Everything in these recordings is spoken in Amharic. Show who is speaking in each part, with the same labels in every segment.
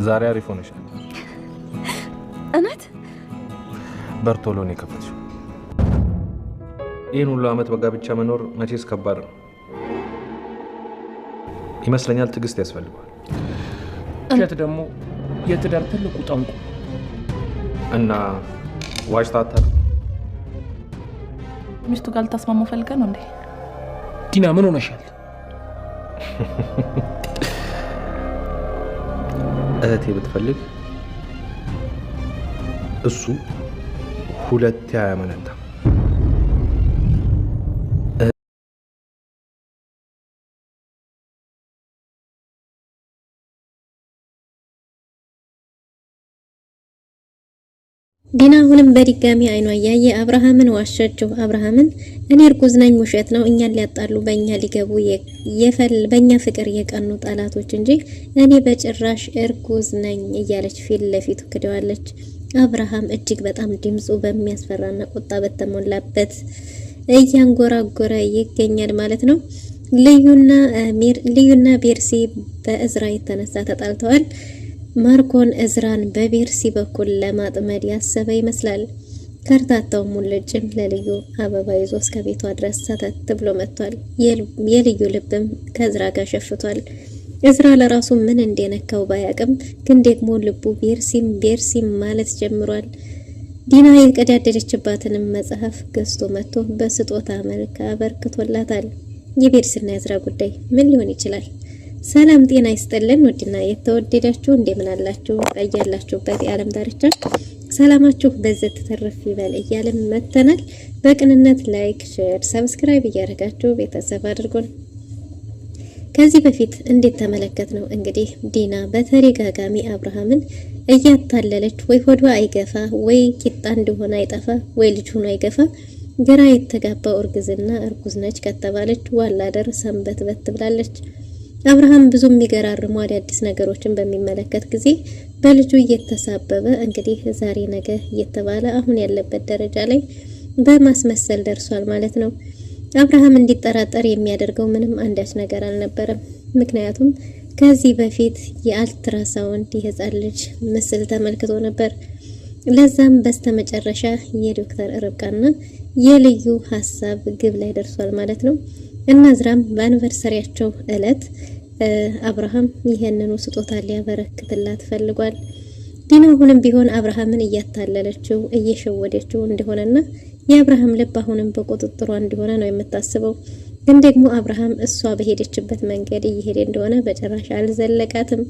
Speaker 1: ዛሬ አሪፍ ሆነሻል።
Speaker 2: እውነት
Speaker 1: በርቶሎ ነው የከፈትሽው። ይህን ሁሉ አመት በጋብቻ መኖር መቼስ ከባድ ነው ይመስለኛል። ትዕግስት ያስፈልጋል።
Speaker 3: እሸት ደግሞ የትዳር ትልቁ ጠንቁ
Speaker 1: እና ዋሽታታ
Speaker 2: ሚስቱ ጋር ልታስማማው ፈልጋ ነው እንዴ?
Speaker 3: ዲና ምን ሆነሻል?
Speaker 1: እህቴ ብትፈልግ እሱ ሁለት ያመነታ
Speaker 4: ዲና አሁንም በድጋሚ አይኗ ያየ አብርሃምን ዋሸችው። አብርሃምን እኔ እርጉዝ ነኝ ውሸት ነው፣ እኛን ሊያጣሉ በእኛ ሊገቡ በእኛ ፍቅር የቀኑ ጠላቶች እንጂ እኔ በጭራሽ እርጉዝ ነኝ እያለች ፊት ለፊቱ ክደዋለች። አብርሃም እጅግ በጣም ድምፁ በሚያስፈራና ቁጣ በተሞላበት እያንጎራጎረ ይገኛል ማለት ነው። ልዩና ቤርሲ በእዝራ የተነሳ ተጣልተዋል። ማርኮን እዝራን በቤርሲ በኩል ለማጥመድ ያሰበ ይመስላል። ከርታታው ሙልጭም ለልዩ አበባ ይዞ እስከ ቤቷ ድረስ ሰተት ብሎ መጥቷል። የልዩ ልብም ከእዝራ ጋር ሸፍቷል። እዝራ ለራሱ ምን እንደነካው ባያቅም ግን ደግሞ ልቡ ቤርሲም ማለት ጀምሯል። ዲና የቀዳደደችባትንም መጽሐፍ ገዝቶ መጥቶ በስጦታ መልክ አበርክቶላታል። የቤርሲና የእዝራ ጉዳይ ምን ሊሆን ይችላል? ሰላም ጤና ይስጥልን። ውድና የተወደዳችሁ እንደምን አላችሁ? በያላችሁበት የዓለም ዳርቻ ሰላማችሁ በዘት ተተረፍ ይበል እያልን መተናል። በቅንነት ላይክ፣ ሼር፣ ሰብስክራይብ እያደረጋችሁ ቤተሰብ አድርጉን። ከዚህ በፊት እንዴት ተመለከት ነው እንግዲህ ዲና በተደጋጋሚ አብርሃምን እያታለለች ወይ ሆዷ አይገፋ ወይ ቂጣ እንደሆነ አይጠፋ ወይ ልጅ ሆኖ አይገፋ ግራ የተጋባው እርግዝና እርጉዝ ነች ከተባለች ዋላደር ሰንበት በት ብላለች። አብርሃም ብዙ የሚገራርሙ አዳዲስ ነገሮችን በሚመለከት ጊዜ በልጁ እየተሳበበ እንግዲህ ዛሬ ነገ እየተባለ አሁን ያለበት ደረጃ ላይ በማስመሰል ደርሷል ማለት ነው። አብርሃም እንዲጠራጠር የሚያደርገው ምንም አንዳች ነገር አልነበረም። ምክንያቱም ከዚህ በፊት የአልትራሳውንድ የህፃን ልጅ ምስል ተመልክቶ ነበር። ለዛም በስተመጨረሻ የዶክተር ርብቃና የልዩ ሀሳብ ግብ ላይ ደርሷል ማለት ነው። እና እዝራም በአኒቨርሰሪያቸው እለት አብርሃም ይሄንኑ ስጦታ ሊያበረክትላት ፈልጓል። ዲና አሁንም ቢሆን አብርሃምን እያታለለችው እየሸወደችው እንደሆነና የአብርሃም ልብ አሁንም በቁጥጥሯ እንደሆነ ነው የምታስበው። ግን ደግሞ አብርሃም እሷ በሄደችበት መንገድ እየሄደ እንደሆነ በጭራሽ አልዘለቃትም።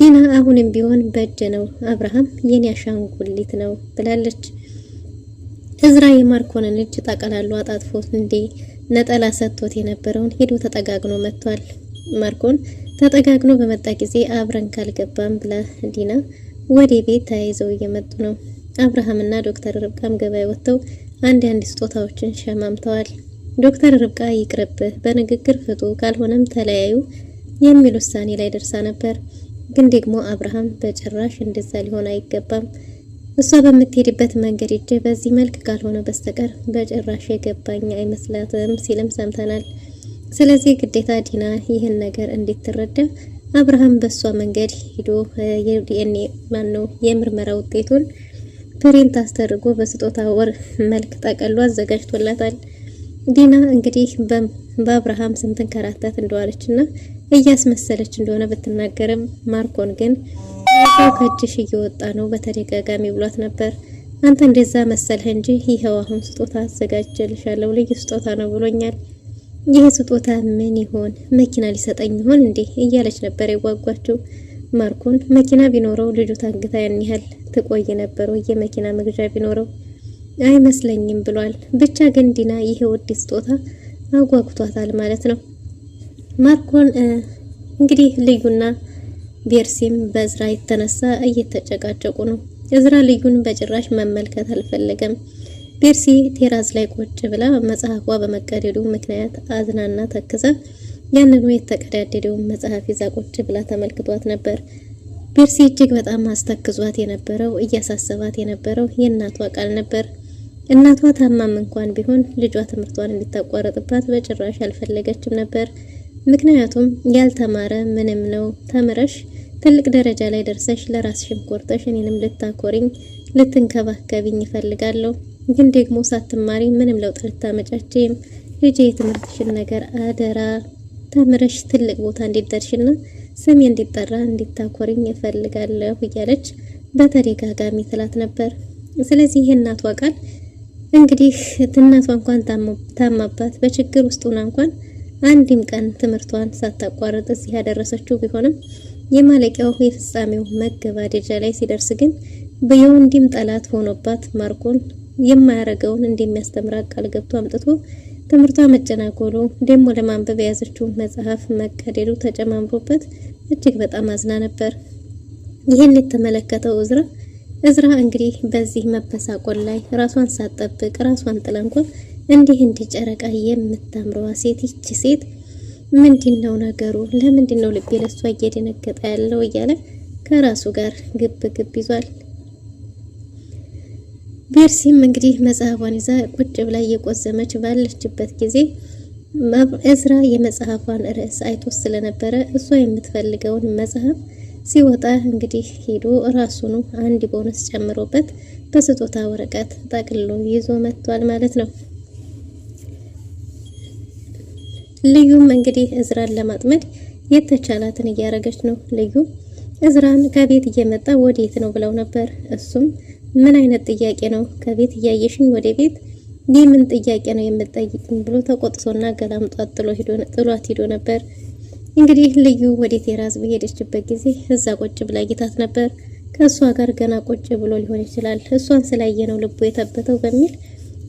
Speaker 4: ዲና አሁንም ቢሆን በእጅ ነው አብርሃም የኔ አሻንጉሊት ነው ብላለች። እዝራ የማርኮንን እጅ ጠቀላሉ አጣጥፎ እንዴ ነጠላ ሰጥቶት የነበረውን ሄዶ ተጠጋግኖ መጥቷል። ማርኮን ተጠጋግኖ በመጣ ጊዜ አብረን ካልገባም ብላ ዲና ወደ ቤት ተያይዘው እየመጡ ነው። አብርሃምና ዶክተር ርብቃም ገበያ ወጥተው አንዳንድ ስጦታዎችን ሸማምተዋል። ዶክተር ርብቃ ይቅርብህ፣ በንግግር ፍቱ፣ ካልሆነም ተለያዩ የሚል ውሳኔ ላይ ደርሳ ነበር። ግን ደግሞ አብርሃም በጭራሽ እንደዛ ሊሆን አይገባም፣ እሷ በምትሄድበት መንገድ እጄ በዚህ መልክ ካልሆነ በስተቀር በጭራሽ የገባኝ አይመስላትም ሲልም ሰምተናል። ስለዚህ ግዴታ ዲና ይህን ነገር እንድትረዳ አብርሃም በሷ መንገድ ሄዶ የዲኤንኤ የምርመራ ውጤቱን ፕሪንት አስደርጎ በስጦታ ወር መልክ ጠቀሎ አዘጋጅቶላታል። ዲና እንግዲህ በአብርሃም ስንትን ከራታት እንደዋለችና እያስመሰለች እንደሆነ ብትናገርም ማርኮን ግን ሰው ከእጅሽ እየወጣ ነው በተደጋጋሚ ብሏት ነበር። አንተ እንደዛ መሰልህ እንጂ ይሄው አሁን ስጦታ አዘጋጅልሻለሁ፣ ልዩ ስጦታ ነው ብሎኛል። ይሄ ስጦታ ምን ይሆን? መኪና ሊሰጠኝ ይሆን እንዴ እያለች ነበር የጓጓችው። ማርኮን መኪና ቢኖረው ልጁ ታግታ ያን ያህል ትቆይ ነበር ወይ? የመኪና መግዣ ቢኖረው አይመስለኝም ብሏል። ብቻ ግን ዲና ይሄ ውድ ስጦታ አጓጉቷታል ማለት ነው። ማርኮን እንግዲህ ልዩና ቤርሲም በእዝራ የተነሳ እየተጨቃጨቁ ነው። እዝራ ልዩን በጭራሽ መመልከት አልፈለገም። ቤርሲ ቴራዝ ላይ ቁጭ ብላ መጽሐፏ በመቀደዱ ምክንያት አዝናና ተክዛ ያንኑ የተቀዳደደውን መጽሐፍ ይዛ ቁጭ ብላ ተመልክቷት ነበር። ቤርሲ እጅግ በጣም አስተክዟት የነበረው እያሳሰባት የነበረው የእናቷ ቃል ነበር። እናቷ ታማም እንኳን ቢሆን ልጇ ትምህርቷን እንድታቋርጥባት በጭራሽ አልፈለገችም ነበር። ምክንያቱም ያልተማረ ምንም ነው ተምረሽ ትልቅ ደረጃ ላይ ደርሰሽ ለራስሽም ኮርተሽ እኔንም ልታኮሪኝ ልትንከባከቢኝ እፈልጋለሁ። ግን ደግሞ ሳትማሪ ምንም ለውጥ ልታመጫችም ልጄ የትምህርትሽን ነገር አደራ ተምረሽ ትልቅ ቦታ እንዲደርሽና ስሜ እንዲጠራ እንዲታኮሪኝ እፈልጋለሁ እያለች በተደጋጋሚ ትላት ነበር። ስለዚህ የእናቷ ቃል እንግዲህ እናቷ እንኳን ታማባት በችግር ውስጥ ሆና እንኳን አንድም ቀን ትምህርቷን ሳታቋርጥ እዚህ ያደረሰችው ቢሆንም የማለቂያው የፍጻሜው መገባደጃ ላይ ሲደርስ ግን በየወንድም ጠላት ሆኖባት ማርኮን የማያረገውን እንደሚያስተምራት ቃል ገብቶ አምጥቶ ትምህርቷ መጨናቆሉ ደግሞ ለማንበብ የያዘችው መጽሐፍ መቀደዱ ተጨማምሮበት እጅግ በጣም አዝና ነበር። ይህን የተመለከተው እዝራ እንግዲህ በዚህ መበሳቆል ላይ ራሷን ሳትጠብቅ ራሷን ጥላ እንኳን እንዲህ ጨረቃ የምታምረዋ ሴት ይቺ ሴት ምንድነው ነገሩ? ለምንድነው ልቤ ለሷ እየደነገጠ ያለው እያለ ከራሱ ጋር ግብ ይዟል። ቤርሲም እንግዲህ መጽሐፏን ይዛ ቁጭ ብላ እየቆዘመች ባለችበት ጊዜ እዝራ የመጽሐፏን ርዕስ አይቶ ስለነበረ እሷ የምትፈልገውን መጽሐፍ ሲወጣ እንግዲህ ሄዶ ራሱኑ አንድ ቦነስ ጨምሮበት በስጦታ ወረቀት ጠቅልሎ ይዞ መጥቷል ማለት ነው። ልዩም እንግዲህ እዝራን ለማጥመድ የተቻላትን እያረገች ነው። ልዩ እዝራን ከቤት እየመጣ ወዴት ነው ብለው ነበር። እሱም ምን አይነት ጥያቄ ነው? ከቤት እያየሽኝ ወደ ቤት ምን ጥያቄ ነው የምትጠይቅኝ? ብሎ ተቆጥቶና ገላምጧት ጥሏት ሄዶ ነበር። እንግዲህ ልዩ ወደ ቴራዝ በሄደችበት ጊዜ እዛ ቁጭ ብላ ጌታት ነበር። ከእሷ ጋር ገና ቁጭ ብሎ ሊሆን ይችላል እሷን ስላየ ነው ልቡ የተበተው በሚል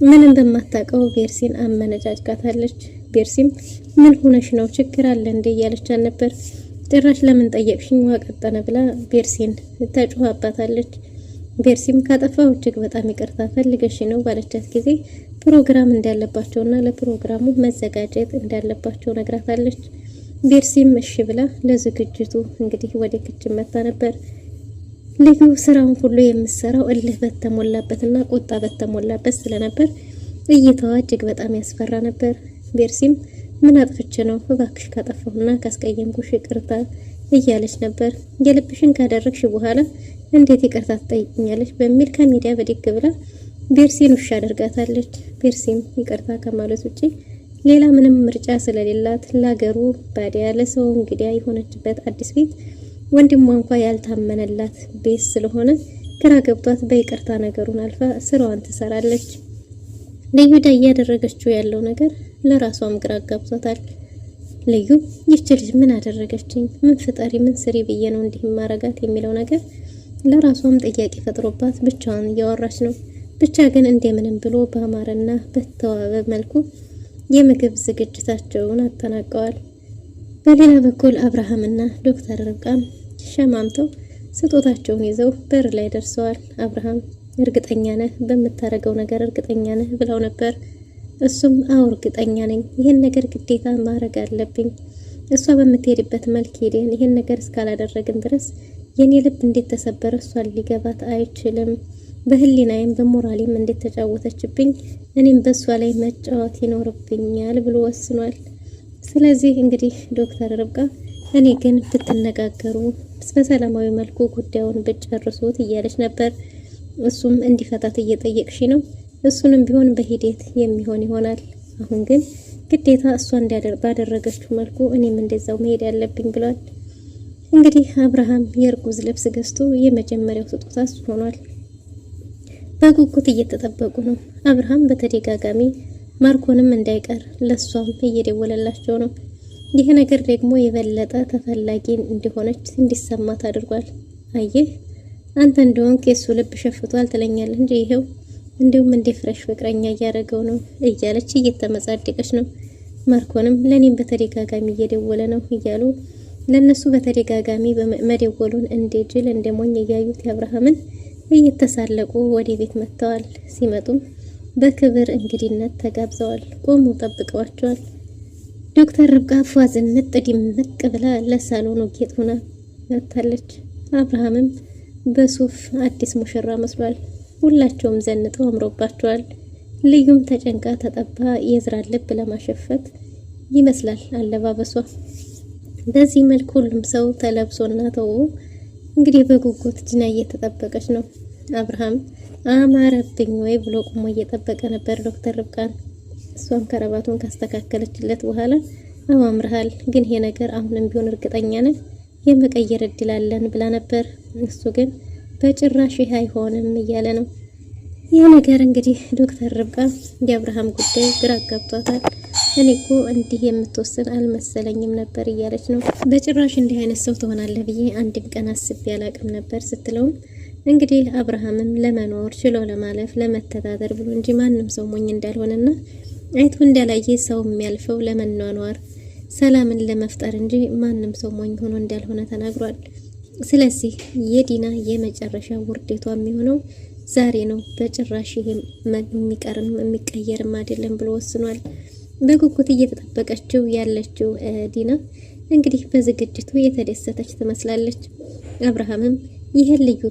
Speaker 4: ምንም በማታውቀው ቤርሲን አመነጫጭቃታለች። ቤርሲም ምን ሆነሽ ነው? ችግር አለ እንዴ እያለቻት ነበር። ጭራሽ ለምን ጠየቅሽኝ ዋቀጠነ ብላ ቤርሲን ተጮሃባታለች። ቤርሲም ካጠፋው እጅግ በጣም ይቅርታ ፈልገሽ ነው ባለቻት ጊዜ ፕሮግራም እንዳለባቸውና ለፕሮግራሙ መዘጋጀት እንዳለባቸው ነግራታለች። ቤርሲም እሺ ብላ ለዝግጅቱ እንግዲህ ወደ ክችን መጣ ነበር። ልዩ ስራውን ሁሉ የምትሰራው እልህ በተሞላበትና ቁጣ በተሞላበት ስለነበር እይታዋ እጅግ በጣም ያስፈራ ነበር። ቤርሲም ምን አጥፍቼ ነው? እባክሽ ካጠፋሁና ካስቀየምኩሽ ይቅርታ እያለች ነበር። የልብሽን ካደረግሽ በኋላ እንዴት ይቅርታ ትጠይቅኛለች? በሚል ከሚዲያ በድግ ብላ ቤርሲን ውሻ አድርጋታለች። ቤርሲም ይቅርታ ከማለት ውጪ ሌላ ምንም ምርጫ ስለሌላት ለሀገሩ ባዲያ ለሰው እንግዲያ የሆነችበት አዲስ ቤት ወንድሟ እንኳን ያልታመነላት ቤት ስለሆነ ግራ ገብቷት በይቅርታ ነገሩን አልፋ ስራዋን ትሰራለች። ልዩ ዳ እያደረገችው ያለው ነገር ለራሷም ግራ ገብቷታል። ልዩ ይህች ልጅ ምን አደረገችኝ? ምን ፍጠሪ ምን ስሪ ብዬ ነው እንዲህ ማረጋት የሚለው ነገር ለራሷም ጥያቄ ፈጥሮባት ብቻዋን እያወራች ነው። ብቻ ግን እንደምንም ብሎ በአማረና በተዋበ መልኩ የምግብ ዝግጅታቸውን አጠናቀዋል። በሌላ በኩል አብርሃምና ዶክተር ርብቃም ሸማምተው ስጦታቸውን ይዘው በር ላይ ደርሰዋል። አብርሃም እርግጠኛ ነህ በምታረገው ነገር እርግጠኛ ነህ ብለው ነበር። እሱም አዎ እርግጠኛ ነኝ፣ ይሄን ነገር ግዴታ ማድረግ አለብኝ። እሷ በምትሄድበት መልክ ሄደን ይሄን ነገር እስካላደረግን ድረስ የኔ ልብ እንዴት ተሰበረ እሷን ሊገባት አይችልም። በህሊናዬም በሞራሌም እንዴት ተጫወተችብኝ፣ እኔም በሷ ላይ መጫወት ይኖርብኛል ብሎ ወስኗል። ስለዚህ እንግዲህ ዶክተር ርብቃ እኔ ግን ብትነጋገሩ በሰላማዊ መልኩ ጉዳዩን ብጨርሱት እያለች ነበር። እሱም እንዲፈታት እየጠየቅሽ ነው፣ እሱንም ቢሆን በሂደት የሚሆን ይሆናል። አሁን ግን ግዴታ እሷ ባደረገችው መልኩ እኔም እንደዛው መሄድ ያለብኝ ብሏል። እንግዲህ አብርሃም የእርጉዝ ልብስ ገዝቶ የመጀመሪያው ስጦታ እሱ ሆኗል። በጉጉት እየተጠበቁ ነው። አብርሃም በተደጋጋሚ ማርኮንም እንዳይቀር ለሷም እየደወለላቸው ነው። ይህ ነገር ደግሞ የበለጠ ተፈላጊ እንዲሆነች እንዲሰማት አድርጓል። አየህ አንተ እንደሆንክ የሱ ልብ ሸፍቷል ትለኛለህ እንጂ ይሄው እንዲሁም እንደ ፍሬሽ ፍቅረኛ እያደረገው ነው እያለች እየተመጻደቀች ነው። ማርኮንም ለኔም በተደጋጋሚ እየደወለ ነው እያሉ ለነሱ በተደጋጋሚ መደወሉን እንደ ጅል እንደ ሞኝ እያዩት የአብርሃምን እየተሳለቁ ወደ ቤት መጥተዋል። ሲመጡም በክብር እንግዲነት ተጋብዘዋል። ቆሙ ጠብቀዋቸዋል። ዶክተር ርብቃ ፏዝንጥ ድምቅ ብላ ለሳሎኑ ጌጥ ሆና መጥታለች። አብርሃምም በሱፍ አዲስ ሙሽራ መስሏል። ሁላቸውም ዘንጠው አምሮባቸዋል። ልዩም ተጨንቃ ተጠባ የዝራን ልብ ለማሸፈት ይመስላል አለባበሷ። በዚህ መልኩ ሁሉም ሰው ተለብሶና ተውቦ እንግዲህ በጉጉት ዲና እየተጠበቀች ነው። አብርሃም አማረብኝ ወይ ብሎ ቆሞ እየጠበቀ ነበር ዶክተር ርብቃን። እሷም ከረባቱን ካስተካከለችለት በኋላ አምርሃል፣ ግን ይሄ ነገር አሁንም ቢሆን እርግጠኛ ነን የመቀየር እድል አለን ብላ ነበር። እሱ ግን በጭራሽ ይሄ አይሆንም እያለ ነው። ይህ ነገር እንግዲህ ዶክተር ርብቃ የአብርሃም ጉዳይ ግራ አጋብቷታል። እኔ እኮ እንዲህ የምትወስን አልመሰለኝም ነበር እያለች ነው። በጭራሽ እንዲህ አይነት ሰው ትሆናለህ ብዬ አንድም ቀን አስቤ አላቅም ነበር ስትለውም እንግዲህ አብርሃምም ለመኖር ችሎ ለማለፍ ለመተዳደር ብሎ እንጂ ማንም ሰው ሞኝ እንዳልሆነና አይቶ እንዳላየ ሰው የሚያልፈው ለመኗኗር ሰላምን ለመፍጠር እንጂ ማንም ሰው ሞኝ ሆኖ እንዳልሆነ ተናግሯል። ስለዚህ የዲና የመጨረሻ ውርደቷ የሚሆነው ዛሬ ነው። በጭራሽ ይሄ የሚቀርም የሚቀየርም አይደለም ብሎ ወስኗል። በጉጉት እየተጠበቀችው ያለችው ዲና እንግዲህ በዝግጅቱ የተደሰተች ትመስላለች። አብርሃምም ይሄን ልዩ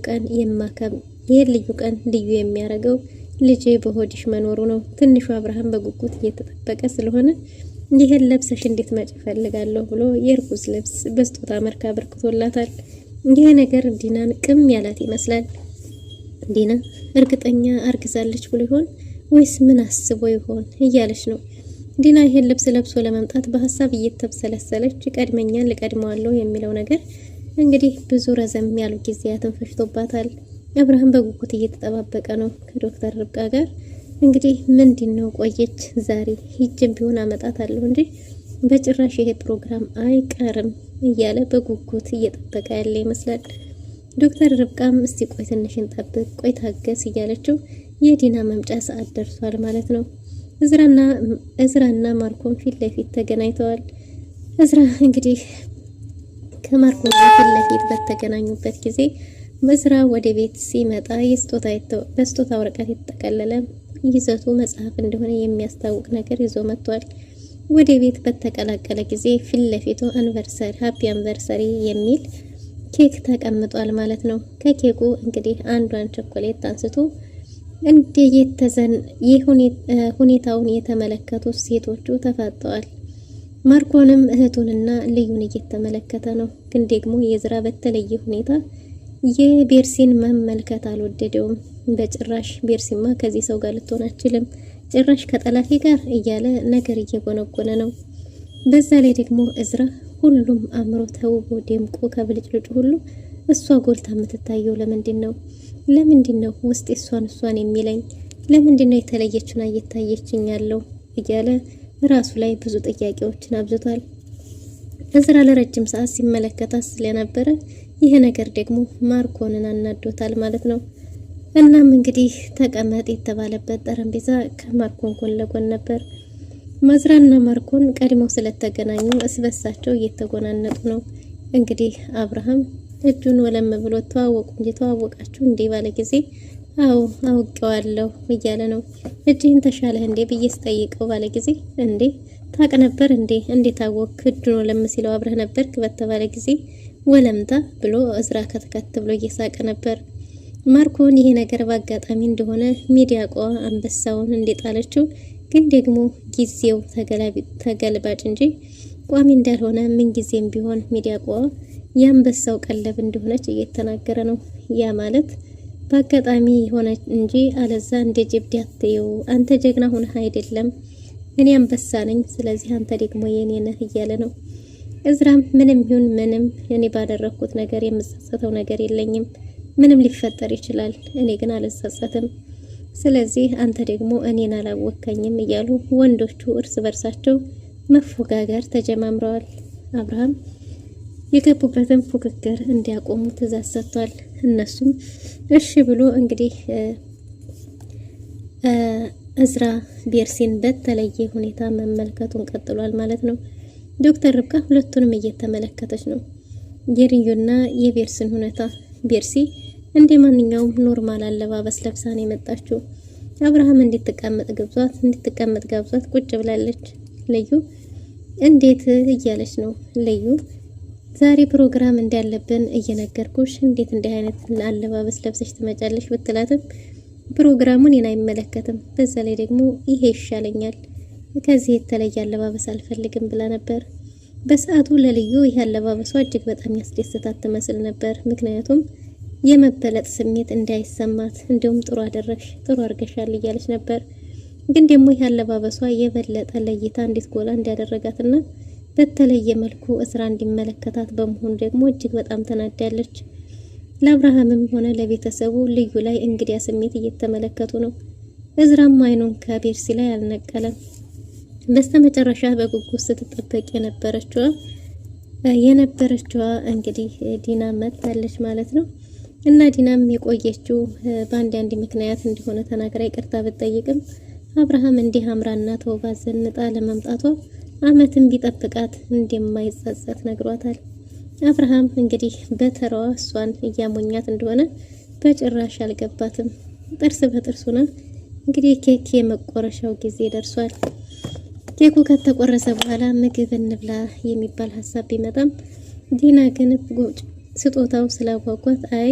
Speaker 4: ቀን ልዩ የሚያደርገው ልጄ በሆድሽ መኖሩ ነው። ትንሹ አብርሃም በጉጉት እየተጠበቀ ስለሆነ ይሄን ለብሰሽ እንዴት መጭ ፈልጋለሁ ብሎ የእርጉዝ ልብስ በስጦታ መልክ አበርክቶላታል። ይሄ ነገር ዲናን ቅም ያላት ይመስላል። ዲና እርግጠኛ አርግዛለች ብሎ ይሆን ወይስ ምን አስቦ ይሆን እያለች ነው። ዲና ይሄን ልብስ ለብሶ ለመምጣት በሐሳብ እየተብሰለሰለች ቀድመኛን ልቀድመዋለሁ የሚለው ነገር እንግዲህ ብዙ ረዘም ያሉ ጊዜያትን ፈጅቶባታል። አብርሃም በጉጉት እየተጠባበቀ ነው ከዶክተር ርብቃ ጋር። እንግዲህ ምንድነው ቆየች ዛሬ ሂጅም ቢሆን አመጣታለሁ እንጂ በጭራሽ ይሄ ፕሮግራም አይቀርም እያለ በጉጉት እየጠበቀ ያለ ይመስላል። ዶክተር ርብቃም እስቲ ቆይ ትንሽን ጠብቅ፣ ቆይ ታገስ እያለችው የዲና መምጫ ሰዓት ደርሷል ማለት ነው። እዝራና ማርኮን ፊት ለፊት ተገናኝተዋል። እዝራ እንግዲህ ከማርኮን ፊት ለፊት በተገናኙበት ጊዜ እዝራ ወደ ቤት ሲመጣ በስጦታ ወረቀት የተጠቀለለ ይዘቱ መጽሐፍ እንደሆነ የሚያስታውቅ ነገር ይዞ መጥቷል። ወደ ቤት በተቀላቀለ ጊዜ ፊት ለፊቱ ሃፒ አንቨርሰሪ የሚል ኬክ ተቀምጧል ማለት ነው። ከኬኩ እንግዲህ አንዷን ቸኮሌት አንስቶ ሁኔታውን የተመለከቱ ሴቶቹ ተፋጠዋል። ማርኮንም እህቱንና ልዩን እየተመለከተ ነው። ግን ደግሞ የዝራ በተለየ ሁኔታ የቤርሲን መመልከት አልወደደውም። በጭራሽ ቤርሲማ ከዚህ ሰው ጋር ልትሆን አትችልም፣ ጭራሽ ከጠላቴ ጋር እያለ ነገር እየጎነጎነ ነው። በዛ ላይ ደግሞ እዝራ ሁሉም አምሮ ተውቦ ደምቆ ከብልጭልጩ ሁሉ እሷ ጎልታ የምትታየው ለምንድን ነው ውስጥ እሷን የሚለኝ ለምንድን ነው የተለየችና እየታየችኝ ያለው እያለ ራሱ ላይ ብዙ ጥያቄዎችን አብዝቷል። እዝራ ለረጅም ሰዓት ሲመለከታት ስለነበረ ይሄ ነገር ደግሞ ማርኮንን አናዶታል ማለት ነው። እናም እንግዲህ ተቀመጥ የተባለበት ጠረጴዛ ከማርኮን ጎን ለጎን ነበር። መዝራና ማርኮን ቀድመው ስለተገናኙ እስበሳቸው እየተጎናነጡ ነው። እንግዲህ አብርሃም እጁን ወለም ብሎ ተዋወቁ እንጂ ተዋወቃችሁ እንዴ ባለ ጊዜ አው አውቀዋለሁ እያለ ነው። እጅህን ተሻለህ እንዴ ብዬ ስጠይቀው ባለ ጊዜ እንዴ ታውቅ ነበር እንዴ ታወቅ እጁን ወለም ሲለው አብረህ ነበርክ በተባለ ጊዜ ወለምታ ብሎ እዝራ ከተከተ ብሎ እየሳቀ ነበር። ማርኮን ይሄ ነገር በአጋጣሚ እንደሆነ ሚዲያቋ አንበሳውን እንደጣለችው ግን ደግሞ ጊዜው ተገልባጭ እንጂ ቋሚ እንዳልሆነ ምን ጊዜም ቢሆን ሚዲያቋ የአንበሳው ቀለብ እንደሆነች እየተናገረ ነው። ያ ማለት በአጋጣሚ ሆነ እንጂ አለዛ እንደ ጀብድ አትየው፣ አንተ ጀግና ሆነህ አይደለም እኔ አንበሳ ነኝ፣ ስለዚህ አንተ ደግሞ የኔ ነህ እያለ ነው። እዝራም ምንም ይሁን ምንም እኔ ባደረኩት ነገር የምጸጸተው ነገር የለኝም፣ ምንም ሊፈጠር ይችላል፣ እኔ ግን አልጸጸትም፣ ስለዚህ አንተ ደግሞ እኔን አላወከኝም እያሉ ወንዶቹ እርስ በርሳቸው መፎጋገር ተጀማምረዋል። አብርሃም የገቡበትን ፉክክር እንዲያቆሙ ትዕዛዝ ሰጥቷል። እነሱም እሺ ብሎ እንግዲህ እዝራ ቤርሲን በተለየ ሁኔታ መመልከቱን ቀጥሏል ማለት ነው። ዶክተር ርብቃ ሁለቱንም እየተመለከተች ነው። የልዩና የቤርሲን ሁኔታ ቤርሲ እንደ ማንኛውም ኖርማል አለባበስ ለብሳ ነው የመጣችው። አብርሃም እንድትቀመጥ ጋብዟት ቁጭ ብላለች። ልዩ እንዴት እያለች ነው። ልዩ ዛሬ ፕሮግራም እንዳለብን እየነገርኩሽ እንዴት እንዲህ አይነት አለባበስ ለብሰሽ ትመጫለሽ ብትላትም ፕሮግራሙን እኔን አይመለከትም፣ በዛ ላይ ደግሞ ይሄ ይሻለኛል፣ ከዚህ የተለየ አለባበስ አልፈልግም ብላ ነበር። በሰዓቱ ለልዩ ይህ አለባበሷ እጅግ በጣም ያስደስታት ትመስል ነበር። ምክንያቱም የመበለጥ ስሜት እንዳይሰማት እንዲሁም ጥሩ አደረግሽ፣ ጥሩ አርገሻል እያለች ነበር። ግን ደግሞ ይህ አለባበሷ የበለጠ ለይታ እንድትጎላ እንዲያደረጋትና በተለየ መልኩ እዝራ እንዲመለከታት በመሆኑ ደግሞ እጅግ በጣም ተናዳለች። ለአብርሃምም ሆነ ለቤተሰቡ ልዩ ላይ እንግዲያ ስሜት እየተመለከቱ ነው። እዝራም አይኑን ከቤርሲ ላይ አልነቀለም። በስተመጨረሻ በጉጉት ስትጠበቅ የነበረችዋ እንግዲህ ዲና መጣለች ማለት ነው። እና ዲናም የቆየችው በአንድ ምክንያት እንደሆነ ተናግራ ይቅርታ ብትጠይቅም አብርሃም እንዲህ አምራና ተውባ ዘንጣ ለመምጣቷ አመትን ቢጠብቃት እንደማይጸጸት ነግሯታል። አብርሃም እንግዲህ በተራዋ እሷን እያሞኛት እንደሆነ በጭራሽ አልገባትም። ጥርስ በጥርሱ ነው እንግዲህ ኬክ የመቆረሻው ጊዜ ደርሷል። ኬኩ ከተቆረሰ በኋላ ምግብ እንብላ የሚባል ሀሳብ ቢመጣም ዲና ግን ስጦታው ስላጓጓት አይ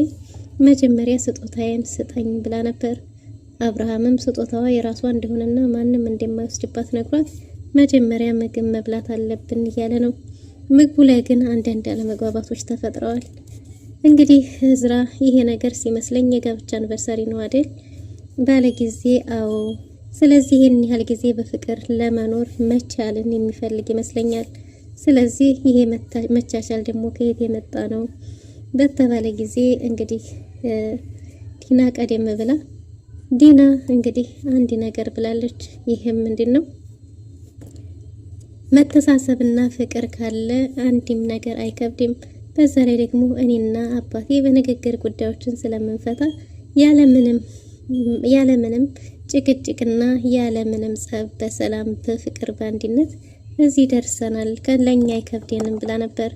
Speaker 4: መጀመሪያ ስጦታዬን ስጠኝ ብላ ነበር። አብርሃምም ስጦታዋ የራሷ እንደሆነና ማንም እንደማይወስድባት ነግሯት መጀመሪያ ምግብ መብላት አለብን እያለ ነው። ምግቡ ላይ ግን አንዳንድ አለመግባባቶች ተፈጥረዋል። እንግዲህ እዝራ ይሄ ነገር ሲመስለኝ የጋብቻ አንቨርሰሪ ነው አይደል ባለ ጊዜ አዎ፣ ስለዚህ ይሄን ያህል ጊዜ በፍቅር ለመኖር መቻልን የሚፈልግ ይመስለኛል። ስለዚህ ይሄ መቻቻል ደግሞ ከየት የመጣ ነው በተባለ ጊዜ እንግዲህ ዲና ቀደም ብላ ዲና እንግዲህ አንድ ነገር ብላለች። ይሄም ምንድነው? መተሳሰብና ፍቅር ካለ አንድም ነገር አይከብድም። በዛ ላይ ደግሞ እኔና አባቴ በንግግር ጉዳዮችን ስለምንፈታ ያለምንም ጭቅጭቅና ያለምንም ጸብ በሰላም በፍቅር በአንድነት እዚህ ደርሰናል፣ ከለኛ አይከብደንም ብላ ነበር።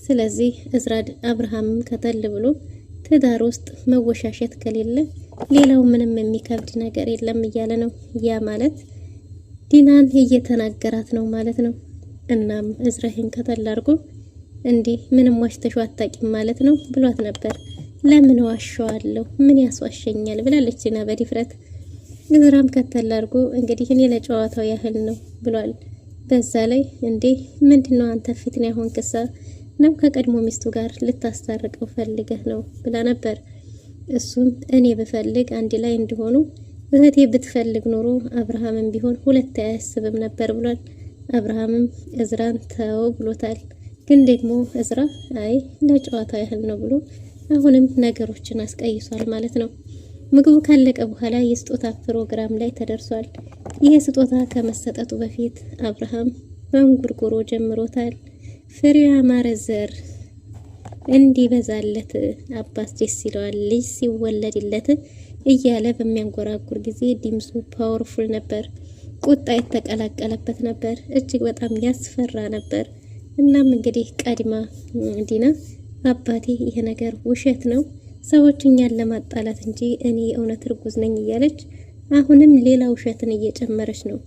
Speaker 4: ስለዚህ አብርሃም ከተል ብሎ ትዳር ውስጥ መወሻሸት ከሌለ ሌላው ምንም የሚከብድ ነገር የለም እያለ ነው። ያ ማለት ዲናን እየተናገራት ነው ማለት ነው። እናም እዝራህን ከተል አድርጎ እንዲህ ምንም ዋሽተሽው አታውቂም ማለት ነው ብሏት ነበር። ለምን ዋሻዋለሁ? ምን ያስዋሸኛል? ብላለች ዲና በድፍረት። እዝራም ከተል አድርጎ እንግዲህ እኔ ለጨዋታው ያህል ነው ብሏል። በዛ ላይ እንዴ ምንድነው አንተ ፊት ነው ያሆንክሳ ነው ከቀድሞ ሚስቱ ጋር ልታስታርቀው ፈልገህ ነው ብላ ነበር። እሱም እኔ ብፈልግ አንድ ላይ እንደሆኑ እህቴ ብትፈልግ ኖሮ አብርሃምም ቢሆን ሁለት አያስብም ነበር ብሏል። አብርሃምም እዝራን ተው ብሎታል። ግን ደግሞ እዝራ አይ ለጨዋታ ያህል ነው ብሎ አሁንም ነገሮችን አስቀይሷል ማለት ነው። ምግቡ ካለቀ በኋላ የስጦታ ፕሮግራም ላይ ተደርሷል። ይሄ ስጦታ ከመሰጠቱ በፊት አብርሃም መንጉርጉሮ ጀምሮታል። ፍሬው ያማረ ዘር እንዲበዛለት አባስ ደስ ይለዋል ልጅ ሲወለድለት እያለ በሚያንጎራጉር ጊዜ ድምፁ ፓወርፉል ነበር። ቁጣ የተቀላቀለበት ነበር። እጅግ በጣም ያስፈራ ነበር። እናም እንግዲህ ቀድማ ዲና አባቴ ይሄ ነገር ውሸት ነው፣ ሰዎች እኛን ለማጣላት እንጂ እኔ እውነት እርጉዝ ነኝ እያለች አሁንም ሌላ ውሸትን እየጨመረች ነው።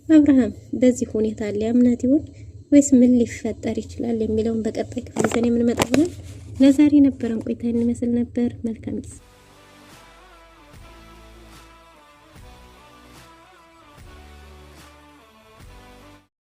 Speaker 4: አብርሃም በዚህ ሁኔታ ሊያምናት ይሆን ወይስ ምን ሊፈጠር ይችላል የሚለውን በቀጣይ ክፍል ይዘን የምንመጣ ይሆናል። ለዛሬ ነበረን ቆይታ እንመስል ነበር። መልካም ጊዜ